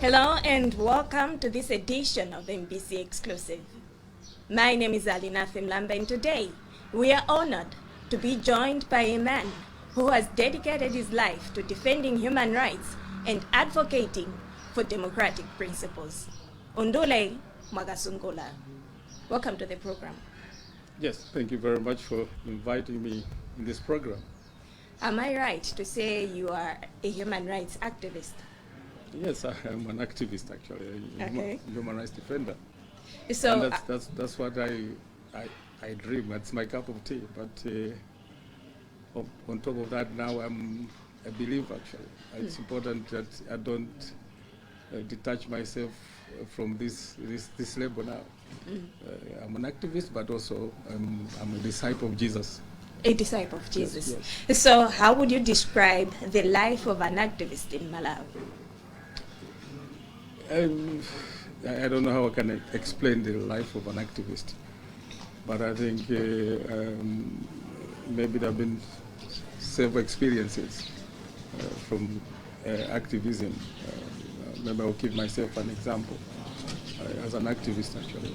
Hello and welcome to this edition of MBC Exclusive. My name is Alina Thimlamba, and today we are honored to be joined by a man who has dedicated his life to defending human rights and advocating for democratic principles. Undule, Mwakasungula. Welcome to the program. Yes, thank you very much for inviting me in this program. Am I right to say you are a human rights activist? Yes, I am an activist, actually, a human rights defender. So and that's what I dream. That's my cup of tea. But on top of that, now I'm a believer, actually. It's important that I don't detach myself from this label now. I'm an activist, but also I'm a disciple of Jesus. A disciple of Jesus. Yes. So how would you describe the life of an activist in Malawi? I don't know how I can explain the life of an activist, but I think maybe there have been several experiences from activism. Maybe I'll give myself an example. As an activist, actually,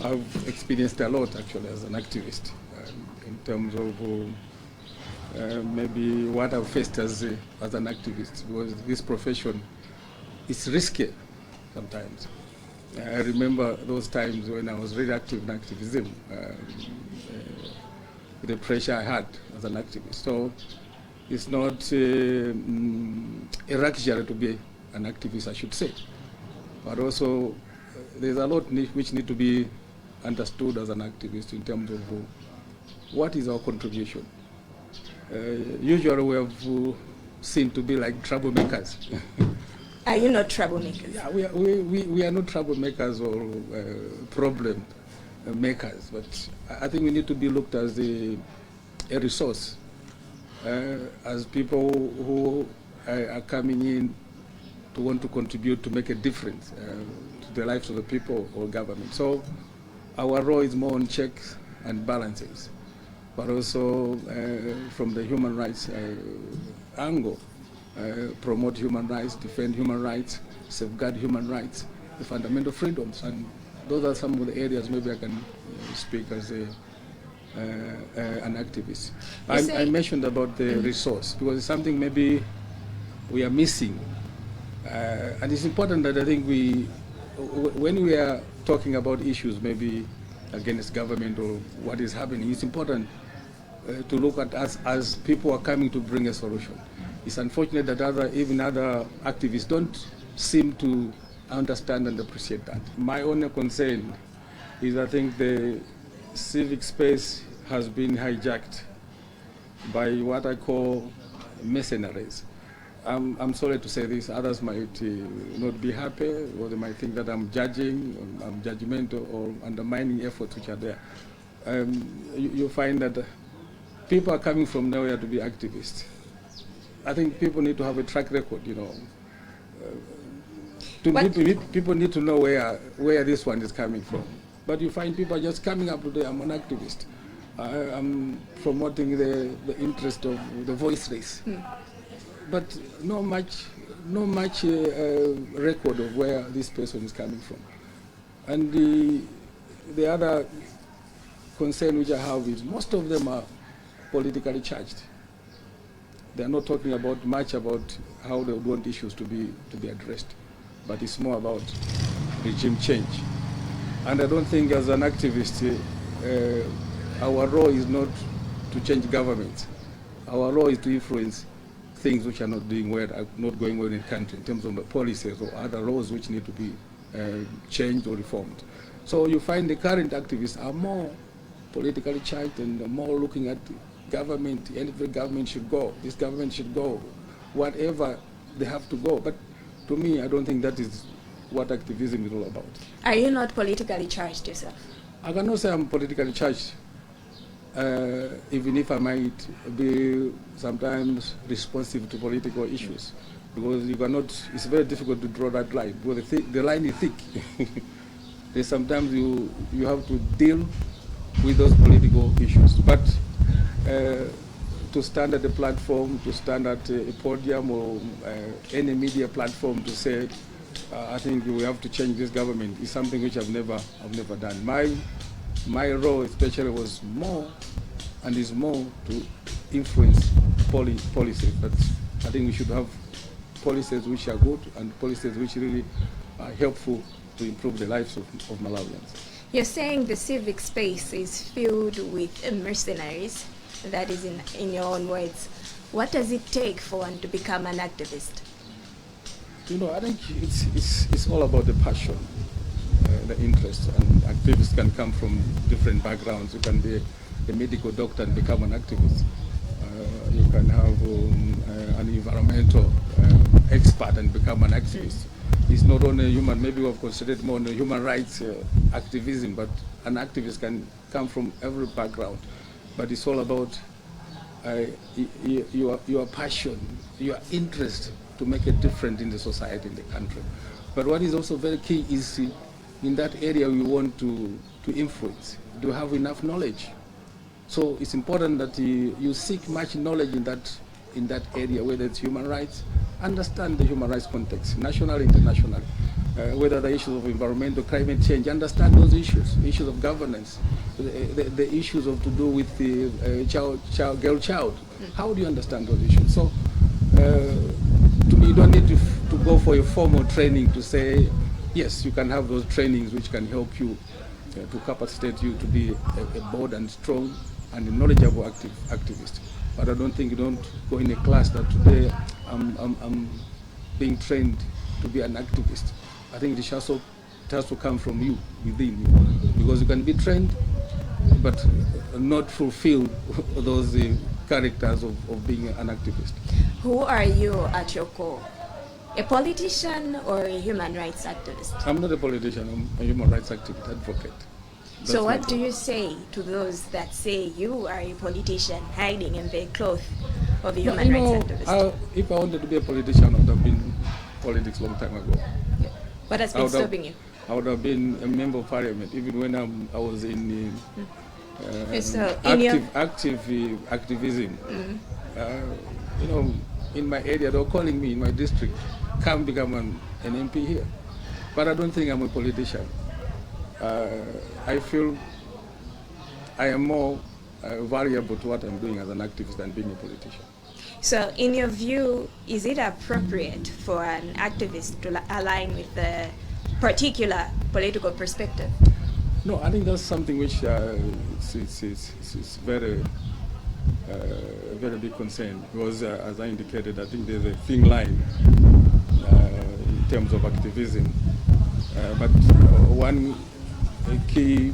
I've experienced a lot, actually, as an activist, in terms of maybe what I've faced as an activist, because this profession is risky sometimes. I remember those times when I was really active in activism, the pressure I had as an activist. So it's not a luxury to be an activist, I should say. But also, there's a lot which need to be understood as an activist in terms of what is our contribution. Usually we have seen to be like troublemakers. Are you not troublemakers? Yeah, we are not troublemakers or problem makers, but I think we need to be looked as a resource, as people who are coming in to want to contribute to make a difference to the lives of the people or government. So our role is more on checks and balances, but also from the human rights angle, promote human rights, defend human rights, safeguard human rights, the fundamental freedoms. And those are some of the areas maybe I can speak as an activist. I mentioned about the resource, because it's something maybe we are missing. And it's important that I think when we are talking about issues maybe against government or what is happening, it's important to look at us as people are coming to bring a solution. It's unfortunate that even other activists don't seem to understand and appreciate that. My only concern is I think the civic space has been hijacked by what I call mercenaries. I'm sorry to say this, others might not be happy, or they might think that I'm judging, I'm judgmental, or undermining efforts which are there. You find that people are coming from nowhere to be activists. I think people need to have a track record, people need to know where this one is coming from. But you find people are just coming up today, I'm an activist. I'm promoting the interest of the voiceless. But no much record of where this person is coming from. And the other concern which I have is most of them are politically charged. They are not talking much about how they would want issues to be addressed, but it's more about regime change. And I don't think as an activist, our role is not to change government. Our role is to influence things which are not going well in the country in terms of the policies or other laws which need to be changed or reformed. So you find the current activists are more politically charged and more looking at government, every government should go, this government should go, whatever they have to go. But to me, I don't think that is what activism is all about. Are you not politically charged yourself? I cannot say I'm politically charged, even if I might be sometimes responsive to political issues, because you cannot, it's very difficult to draw that line, because the line is thick. Sometimes you have to deal with those political issues. But to stand at a platform, to stand at a podium or any media platform to say, I think we have to change this government is something which I've never done. My role especially was more and is more to influence policies. But I think we should have policies which are good and policies which really are helpful to improve the lives of Malawians. You're saying the civic space is filled with mercenaries. That is in your own words. What does it take for one to become an activist? You know, I think it's all about the passion, the interest, and activists can come from different backgrounds. You can be a medical doctor and become an activist. You can have an environmental expert and become an activist. It's not only human, maybe we've considered more on the human rights activism, but an activist can come from every background. But it's all about your passion, your interest to make a difference in the society, in the country. But what is also very key is in that area we want to influence, to have enough knowledge. So it's important that you seek much knowledge in that area, whether it's human rights, understand the human rights context, national, international, whether the issues of environmental, climate change, understand those issues of governance, the issues of to do with the girl child. How do you understand those issues? So to me, you don't need to go for a formal training to say, yes, you can have those trainings which can help you to capacitate you to be a bold and strong and a knowledgeable activist. But I don't think you don't go in a class that today I'm being trained to be an activist. I think it has to come from you, within you, because you can be trained but not fulfill those characters of being an activist. Who are you at your core? A politician or a human rights activist? I'm not a politician, I'm a human rights activist, advocate. That's so what do you say to those that say you are a politician hiding in the cloth of a human rights activist? If I wanted to be a politician, I would have been politics a long time ago. Yeah. What has been stopping you? I would have been a member of parliament, even when I was in activism. You know, in my area, they were calling me in my district, come become an MP here. But I don't think I'm a politician. I feel I am more variable to what I'm doing as an activist than being a politician. So in your view, is it appropriate for an activist to align with a particular political perspective? No, I think that's something which it's very big concern, because as I indicated, I think there's a thin line in terms of activism. But one key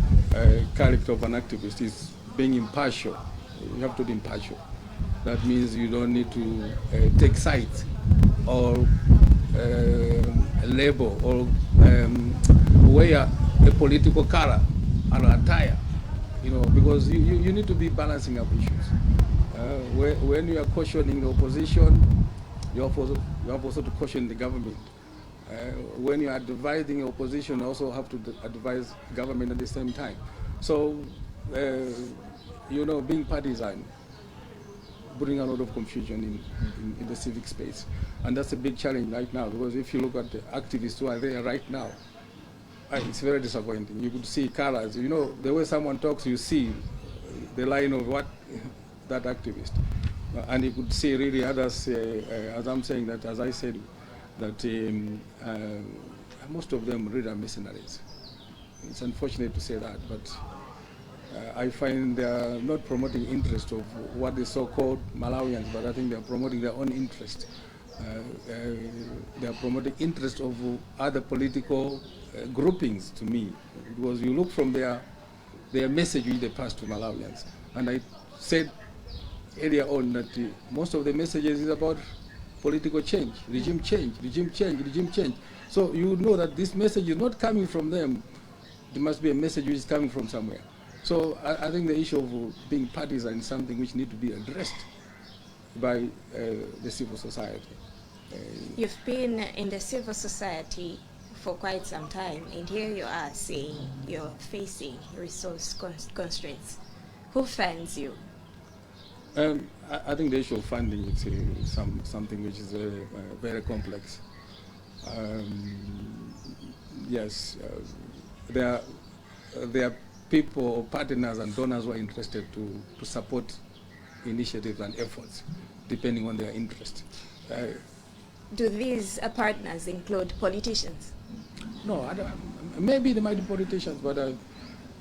character of an activist is being impartial. You have to be impartial. That means you don't need to take sides or label or wear a political color or attire, you know, because you need to be balancing up issues. When you are cautioning the opposition, you have also to caution the government. When you are advising the opposition, you also have to advise government at the same time. So, you know, being partisan bring a lot of confusion in the civic space. And that's a big challenge right now, because if you look at the activists who are there right now, it's very disappointing. You could see colors. You know, the way someone talks, you see the line of what that activist. And you could see really others, as I'm saying that, as I said, that most of them really are mercenaries. It's unfortunate to say that, but I find they are not promoting interest of what the so-called Malawians, but I think they are promoting their own interest. They are promoting interest of other political groupings, to me, because you look from their message which they pass to Malawians. And I said earlier on that most of the messages is about political change, regime change, regime change, regime change. So you know that this message is not coming from them. There must be a message which is coming from somewhere. So I think the issue of being partisan is something which needs to be addressed by the civil society. You've been in the civil society for quite some time, and here you are saying you're facing resource constraints. Who funds you? I think the issue of funding is something which is very complex. Yes, there are people or partners and donors who are interested to support initiatives and efforts, depending on their interest. Do these partners include politicians? No, maybe there might be politicians, but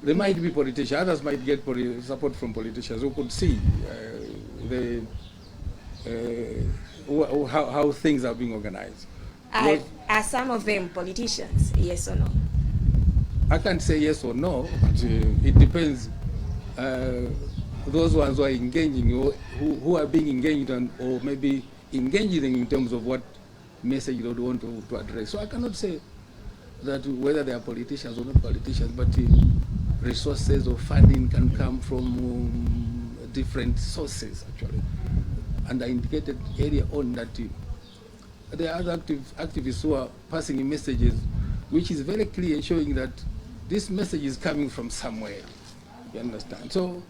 there might be politicians. Others might get support from politicians who could see how things are being organized. Are some of them politicians, yes or no? I can't say yes or no, but it depends. Those ones who are engaging, who are being engaged on, or maybe engaging in terms of what message they would want to address. So I cannot say that whether they are politicians or not politicians, but resources or funding can come from different sources, actually. And I indicated earlier on that there are other activists who are passing in messages which is very clear, showing that this message is coming from somewhere. You understand? So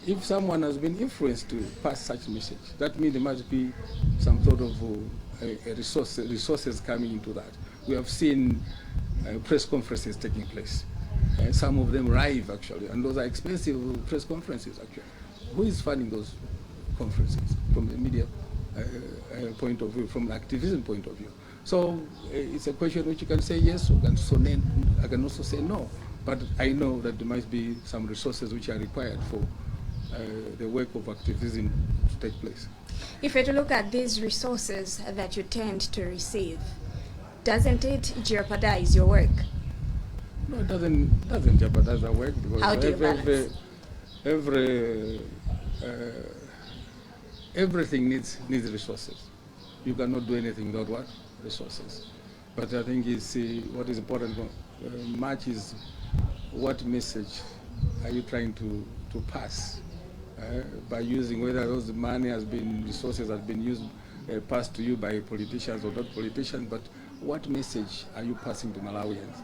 if someone has been influenced to pass such message, that means there must be some sort of resources coming into that. We have seen press conferences taking place. Some of them live, actually, and those are expensive press conferences, actually. Who is funding those conferences from the media point of view, from the activism point of view? So it's a question which you can say yes, or I can also say no. But I know that there must be some resources which are required for the work of activism to take place. If you look at these resources that you tend to receive, doesn't it jeopardize your work? No, it doesn't jeopardize our work, because how do you balance? Everything needs resources. You cannot do anything without what? Resources. But I think what is important much is what message are you trying to pass by using, whether those resources has been used, passed to you by politicians or not politicians, but what message are you passing to Malawians?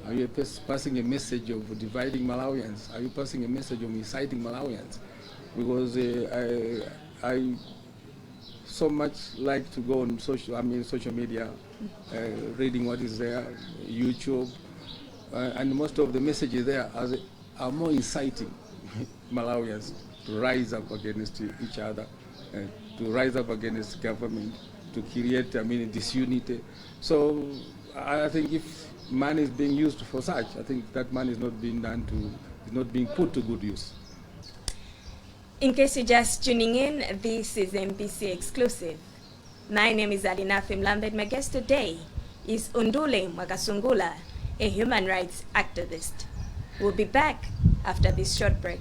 Are you passing a message of dividing Malawians? Are you passing a message of inciting Malawians? Because I so much like to go on social media, reading what is there, YouTube, and most of the messages there are more inciting Malawians to rise up against each other, to rise up against government, to create disunity. So I think if money is being used for such, I think that money is not being put to good use. In case you're just tuning in, this is MPC Exclusive. My name is Alinathi Mlambe. My guest today is Undule Mwakasungula, a human rights activist. We'll be back after this short break.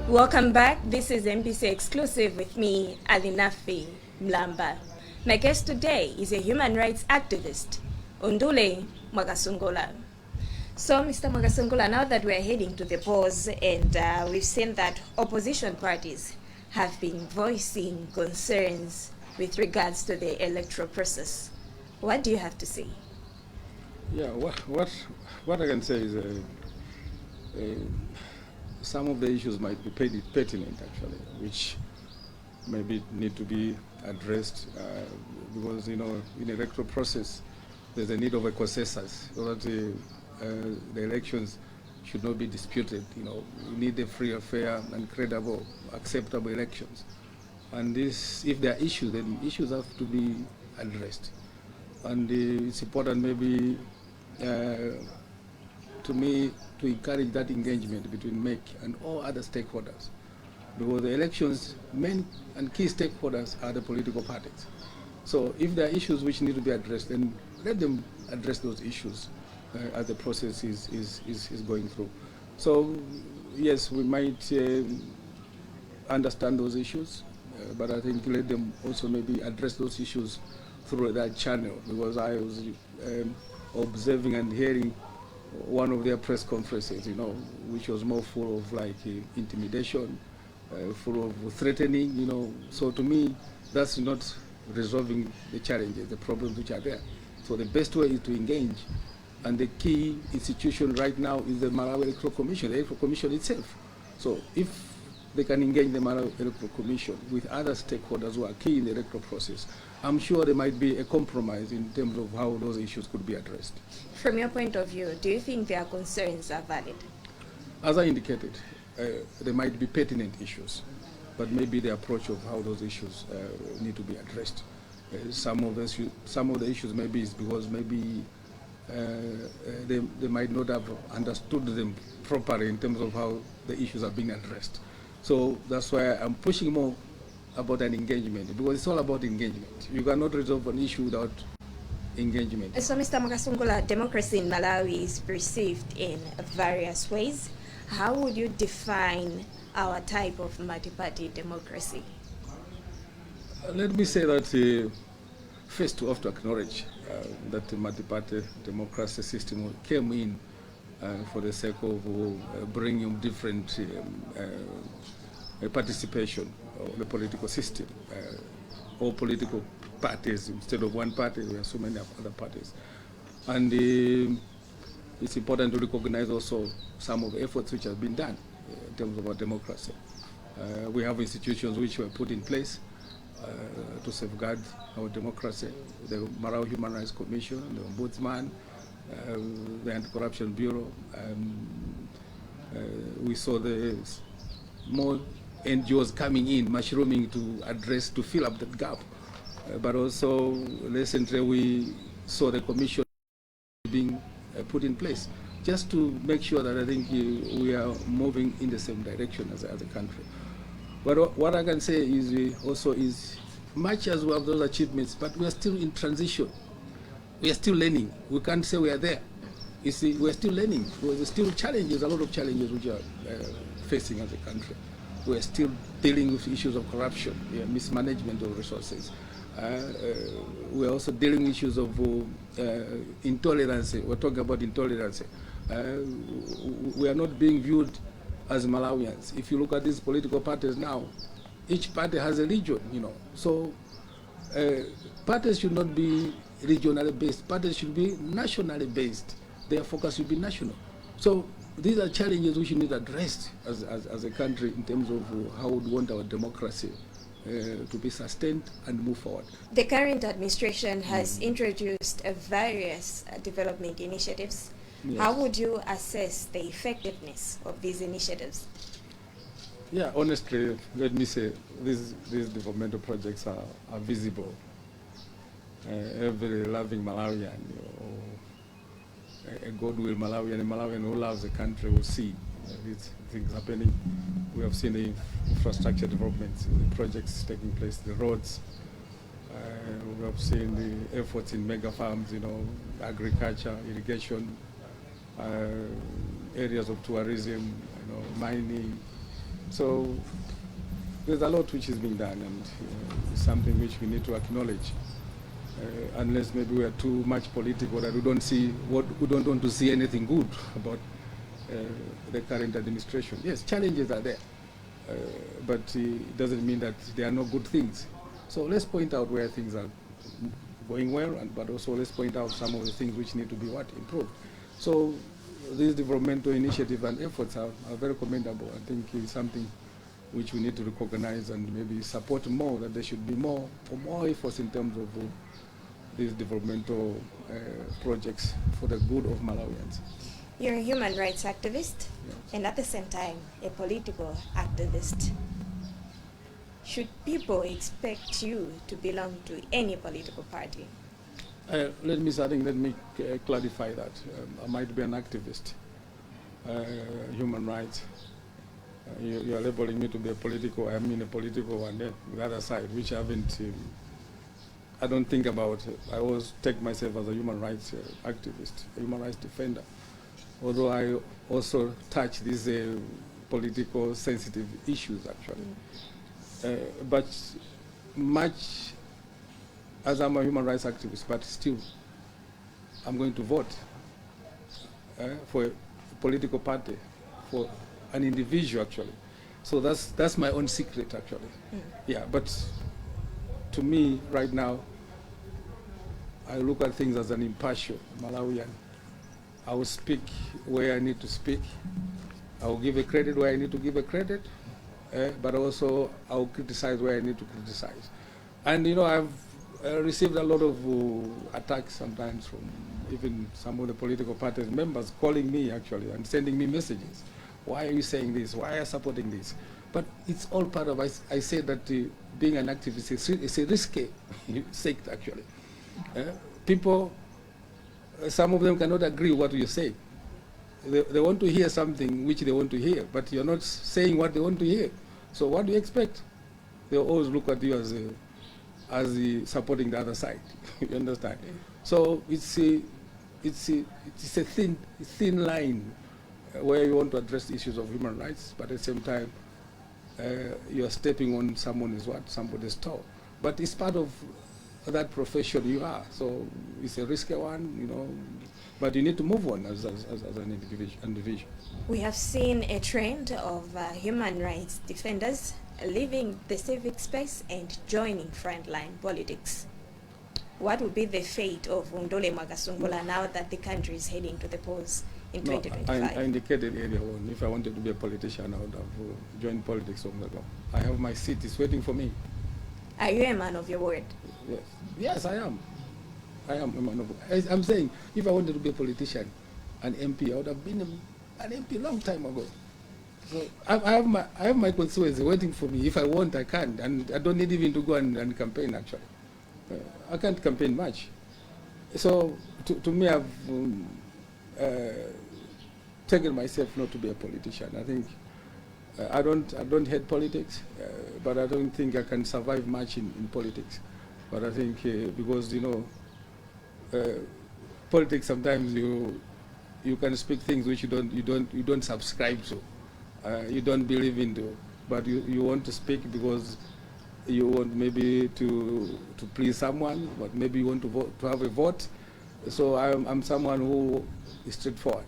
Welcome back. This is MPC Exclusive with me, Alinathi Mlamba. My guest today is a human rights activist, Undule Mwakasungula. So, Mr. Mwakasungula, now that we're heading to the polls, and we've seen that opposition parties have been voicing concerns with regards to the electoral process, what do you have to say? Yeah, what I can say is some of the issues might be pertinent, actually, which maybe need to be addressed because, in the electoral process, there's a need of a consensus so that the elections should not be disputed. We need a free, fair, and credible, acceptable elections. And if there are issues, then issues have to be addressed. And it's important, maybe, to me, to encourage that engagement between MEC and all other stakeholders. Because the elections' main and key stakeholders are the political parties. So if there are issues which need to be addressed, then let them address those issues as the process is going through. So yes, we might understand those issues, but I think let them also maybe address those issues through that channel, because I was observing and hearing one of their press conferences, which was more full of intimidation, full of threatening, So to me, that's not resolving the challenges, the problems which are there. So the best way is to engage And the key institution right now is the Malawi Electoral Commission, the Electoral Commission itself. So if they can engage the Malawi Electoral Commission with other stakeholders who are key in the electoral process, I'm sure there might be a compromise in terms of how those issues could be addressed. From your point of view, do you think their concerns are valid? As I indicated, there might be pertinent issues, but maybe the approach of how those issues need to be addressed. Some of the issues maybe is because maybe they might not have understood them properly in terms of how the issues are being addressed. So that's why I'm pushing more about an engagement, because it's all about engagement. You cannot resolve an issue without engagement. So, Mr. Mwakasungula, democracy in Malawi is perceived in various ways. How would you define our type of multi-party democracy? Let me say that first we have to acknowledge that the multi-party democracy system came in for the sake of bringing different participation of the political system. All political parties, instead of one party, there are so many other parties. And it's important to recognize also some of the efforts which have been done in terms of our democracy. We have institutions which were put in place to safeguard our democracy: the Malawi Human Rights Commission, the Ombudsman, the Anti-Corruption Bureau. We saw the more NGOs coming in, mushrooming to fill up that gap. But also recently we saw the commission being put in place, just to make sure that I think we are moving in the same direction as a country. But what I can say is also is, much as we have those achievements, but we are still in transition. We are still learning. We can't say we are there. You see, we are still learning. There's still challenges, a lot of challenges which are facing as a country. We are still dealing with issues of corruption, mismanagement of resources. We are also dealing with issues of intolerance. We're talking about intolerance. We are not being viewed as Malawians. If you look at these political parties now, each party has a region, So parties should not be regionally based. Parties should be nationally based. Their focus should be national. So these are challenges which we need addressed as a country in terms of how we want our democracy to be sustained and move forward. The current administration has introduced various development initiatives. Yes. How would you assess the effectiveness of these initiatives? Yeah, honestly, let me say these developmental projects are visible. Every loving Malawian, a goodwill Malawian, a Malawian who loves the country will see these things happening. We have seen the infrastructure developments, the projects taking place, the roads. We have seen the efforts in mega farms, agriculture, irrigation, areas of tourism, mining. So there's a lot which is being done, and it's something which we need to acknowledge. Unless maybe we are too much political, that we don't want to see anything good about the current administration. Yes, challenges are there, but it doesn't mean that there are no good things. So let's point out where things are going well, but also let's point out some of the things which need to be improved. So these developmental initiatives and efforts are very commendable. I think it's something which we need to recognize and maybe support more, that there should be more efforts in terms of these developmental projects for the good of Malawians. You're a human rights activist, yes, and at the same time a political activist. Should people expect you to belong to any political party? Let me clarify that. I might be an activist, human rights. You are labeling me to be a political. I mean a political one. Then the other side, which I haven't. I don't think about. I always take myself as a human rights activist, a human rights defender. Although I also touch these political sensitive issues actually, but much as I'm a human rights activist, but still I'm going to vote for a political party, for an individual actually. So that's my own secret actually. Yeah, but to me right now, I look at things as an impartial Malawian I will speak where I need to speak. I will give a credit where I need to give a credit, but also I will criticize where I need to criticize. And I've received a lot of attacks sometimes from even some of the political parties members calling me actually and sending me messages. Why are you saying this? Why are you supporting this? But it's all part of, I say that being an activist is a risky sect actually. People, some of them cannot agree with what you say. They want to hear something which they want to hear, but you're not saying what they want to hear. So what do you expect? They'll always look at you as supporting the other side. You understand? So it's a thin line where you want to address issues of human rights, but at the same time you are stepping on somebody's toe. But it's part of that profession you are. So it's a risky one, but you need to move on as an individual. We have seen a trend of human rights defenders leaving the civic space and joining frontline politics. What would be the fate of Undule Mwakasungula now that the country is heading to the polls in 2025? I indicated earlier on, if I wanted to be a politician, I would have joined politics long ago. I have my seat, it's waiting for me. Are you a man of your word? Yes, yes, I am. I am a man of. I'm saying, if I wanted to be a politician, an MP, I would have been an MP long time ago. So I have my constituency waiting for me. If I want, I can, and I don't need even to go and campaign. Actually, I can't campaign much. So to me, I've taken myself not to be a politician. I think I don't hate politics, but I don't think I can survive much in politics. But I think because politics sometimes you can speak things which you don't subscribe to, you don't believe into, but you want to speak because you want maybe to please someone, but maybe you want to have a vote. So I'm someone who is straightforward.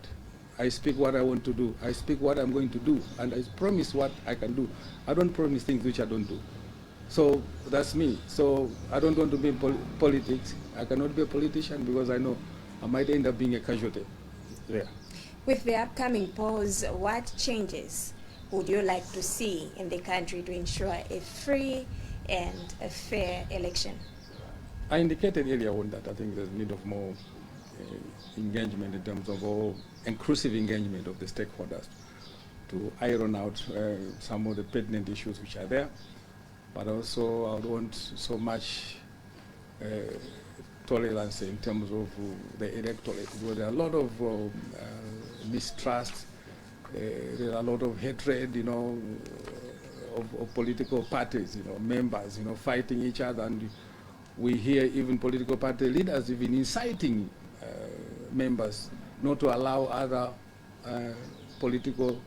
I speak what I want to do. I speak what I'm going to do, and I promise what I can do. I don't promise things which I don't do. So that's me. So I don't want to be in politics. I cannot be a politician because I know I might end up being a casualty. Yeah. With the upcoming polls, what changes would you like to see in the country to ensure a free and a fair election? I indicated earlier on that I think there's need of more engagement in terms of all inclusive engagement of the stakeholders to iron out some of the pertinent issues which are there. But also I don't want so much tolerance in terms of the electorate, because there are a lot of mistrust, there are a lot of hatred, of political parties, members, fighting each other, and we hear even political party leaders even inciting members not to allow other political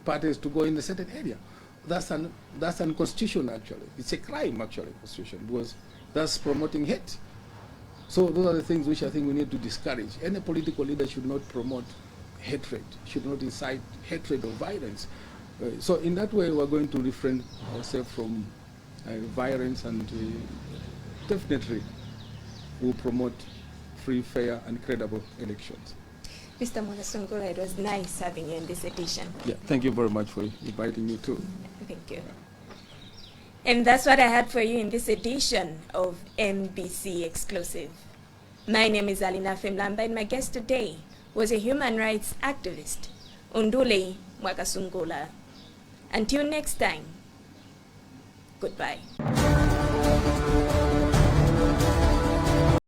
parties to go in a certain area. That's unconstitutional actually. It's a crime actually, constitution, because that's promoting hate. So those are the things which I think we need to discourage. Any political leader should not promote hatred, should not incite hatred or violence. So in that way we're going to refrain ourselves from violence, and definitely will promote free, fair and credible elections. Mr. Mwakasungula, it was nice having you in this edition. Yeah, thank you very much for inviting me too. Thank you. And that's what I had for you in this edition of MBC Exclusive. My name is Alina Femlamba, and my guest today was a human rights activist, Undule Mwakasungula. Until next time, goodbye.